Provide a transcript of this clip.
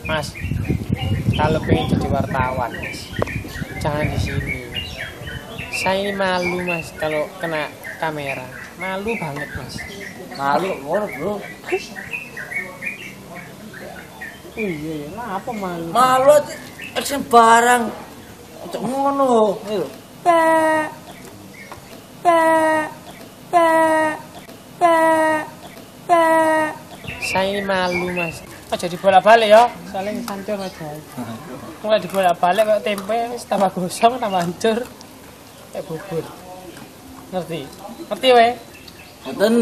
Mas, kalau pengen jadi wartawan, Mas, jangan di sini. Saya ini malu, Mas, kalau kena kamera. Malu banget, Mas. Malu ngono, Bro. Iya, apa malu? Malu action barang. Cok ngono, iki lho. Saya ini malu, Mas. Oh, jadi bolak-balik ya, saling hancur aja. Mulai dibolak-balik kayak tempe, tambah gosong, tambah hancur. Kayak bubur. Ngerti? Ngerti, weh? Ngoten.